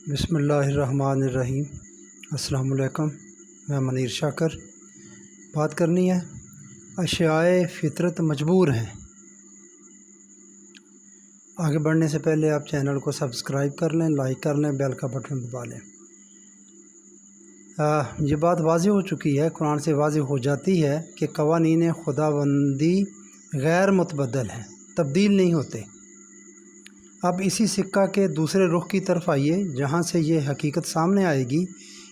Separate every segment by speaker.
Speaker 1: बिस्मिल्लाहिर्रहमानिर्रहीम। अस्सलाम वालेकुम। मैं मनीर शाकर। बात करनी है अशियाए फ़ितरत मजबूर हैं। आगे बढ़ने से पहले आप चैनल को सब्सक्राइब कर लें, लाइक कर लें, बेल का बटन दबा लें। ये बात वाज़ेह हो चुकी है, कुरान से वाज़ेह हो जाती है कि क़वानीन खुदाबंदी गैर मुतबद्दल हैं, तब्दील नहीं होते। अब इसी सिक्का के दूसरे रुख की तरफ आइए, जहाँ से ये हकीकत सामने आएगी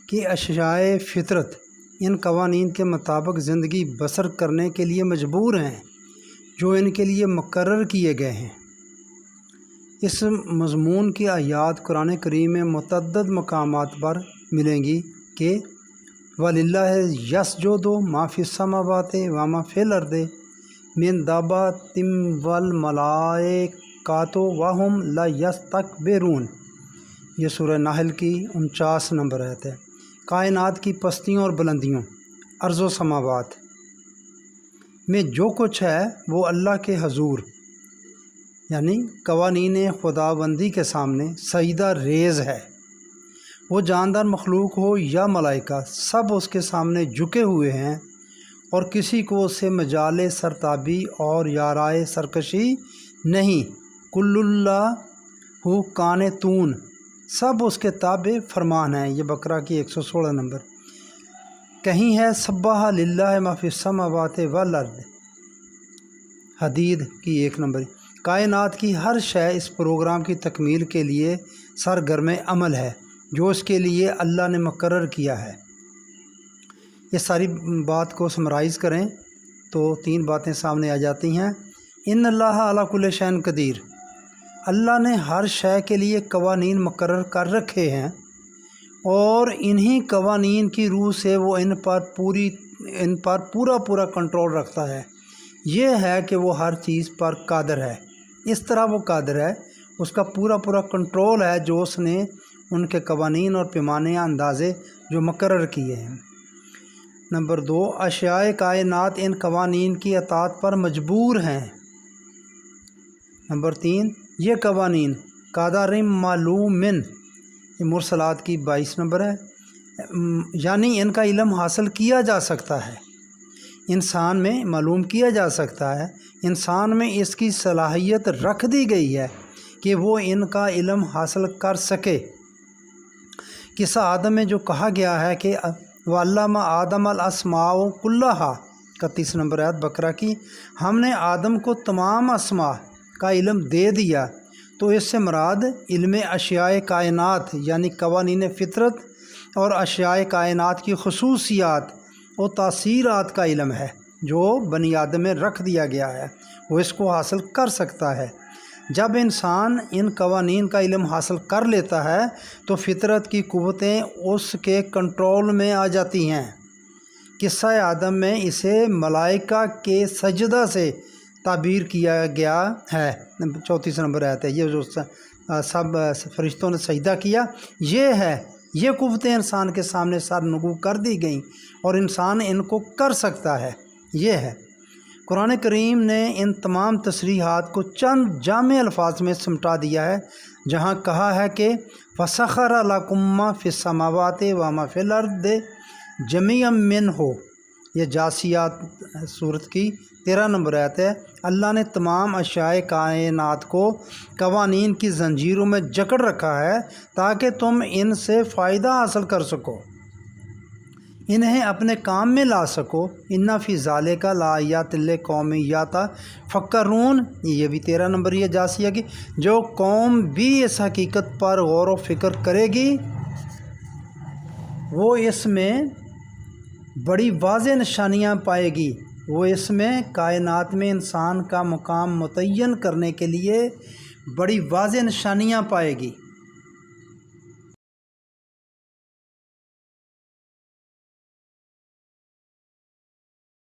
Speaker 1: कि अशियाए फ़ितरत इन क़वानीन के मुताबिक ज़िंदगी बसर करने के लिए मजबूर हैं जो इनके लिए मुकर्रर किए गए हैं। इस मज़मून की आयात कुरान करीम में मुतअद्दिद मकामात पर मिलेंगी कि वलिल्लाहि यसजुदु मा फ़िस समावाति व मा फ़िल अर्दि मिन दाब्बातिन वल मलाइकातु व हुम ला यस्तकबिरून। ये सूरह नाहल की 49 नंबर आयत है। कायनात की पस्तियों और बुलंदियों, अर्ज़ो समावात में जो कुछ है वो अल्लाह के हजूर यानी क़वानीन खुदाबंदी के सामने सजदा रेज़ है। वो जानदार मखलूक हो या मलाइका, सब उसके सामने झुके हुए हैं और किसी को उससे मजाले सरताबी और याराए सरकशी नहीं। कुल्लुल्लाहु कानितून, सब उसके ताबे फरमान हैं। ये बकरा की 116 नंबर। कहीं है सब्बाह लिल्लाहि मा फ़िस समावाति वल अर्द, हदीद की 1 नंबर। कायनात की हर शय इस प्रोग्राम की तकमील के लिए सरगर्म अमल है जो इसके लिए अल्लाह ने मुकर्रर किया है। ये सारी बात को समराइज़ करें तो 3 बातें सामने आ जाती हैं। इन्नल्लाह अला कुल्लि शैइन कदीर, अल्लाह ने हर शय के लिए क़वानीन मुकर्रर कर रखे हैं और इन्हीं क़वानीन की रूह से वो इन पर पूरा कंट्रोल रखता है। ये है कि वो हर चीज़ पर कादिर है। इस तरह वो कादिर है, उसका पूरा कंट्रोल है जो उसने उनके क़वानीन और पैमाने अंदाज़े जो मुकर्रर किए हैं। नंबर 2, अशियाए कायनात इन क़वानीन की अताअत पर मजबूर हैं। नंबर 3, ये क़वानीन कादरिम मालूमिन, ये मुरसलात की 22 नंबर है, यानी इनका इल्म हासिल किया जा सकता है, इंसान में मालूम किया जा सकता है, इंसान में इसकी सलाहियत रख दी गई है कि वो इनका इल्म हासिल कर सके। किस्सा आदम में जो कहा गया है कि वल्लमा आदम अल अस्माउ कुल्लहा, 31 नंबर आयत बकरा की, हमने आदम को तमाम अस्मा का इल्म दे दिया। तो इससे मुराद इल्म अशियाए कायनात यानी क़वानीन फ़ितरत और अशियाए कायनात की खुसूसियात और तासीरात का इल्म है जो बनी आदम में रख दिया गया है, वो इसको हासिल कर सकता है। जब इंसान इन क़वानीन का इल्म हासिल कर लेता है तो फ़ितरत की क़ुव्वतें उसके कंट्रोल में आ जाती हैं। किस्सा आदम में इसे मलाइका के सजदा से ताबीर किया गया है, 34 नंबर आयत है। ये जो सब फरिश्तों ने सजदा किया, ये है, ये क़ुव्वतें इंसान के सामने सर नगू कर दी गई और इंसान इनको कर सकता है। ये है कुरान करीम ने इन तमाम तसरीहात को चंद जामे अल्फाज में समटा दिया है, जहाँ कहा है कि फसखर लकुम मा फ़िस समावाति व मा फ़िल अर्दि जमीअम मिन्हु। ये जासियात सूरत की 13 नंबर आयत है। अल्लाह ने तमाम अशियाए कायनात को क़वानीन की जंजीरों में जकड़ रखा है ताकि तुम इनसे फ़ायदा हासिल कर सको, इन्हें अपने काम में ला सको। इन्ना फ़ी ज़ालिका लाआयातिन लिक़ौमिन यतफ़क्करून, ये भी 13 नंबर ये जासिया की। जो कौम भी इस हकीकत पर गौर व फिक्र करेगी वो इसमें बड़ी वाज़ेह निशानियाँ पाएगी। वो इसमें कायनात में इंसान का मुकाम मुतय्यन करने के लिए बड़ी वाज़ेह निशानियाँ पाएगी।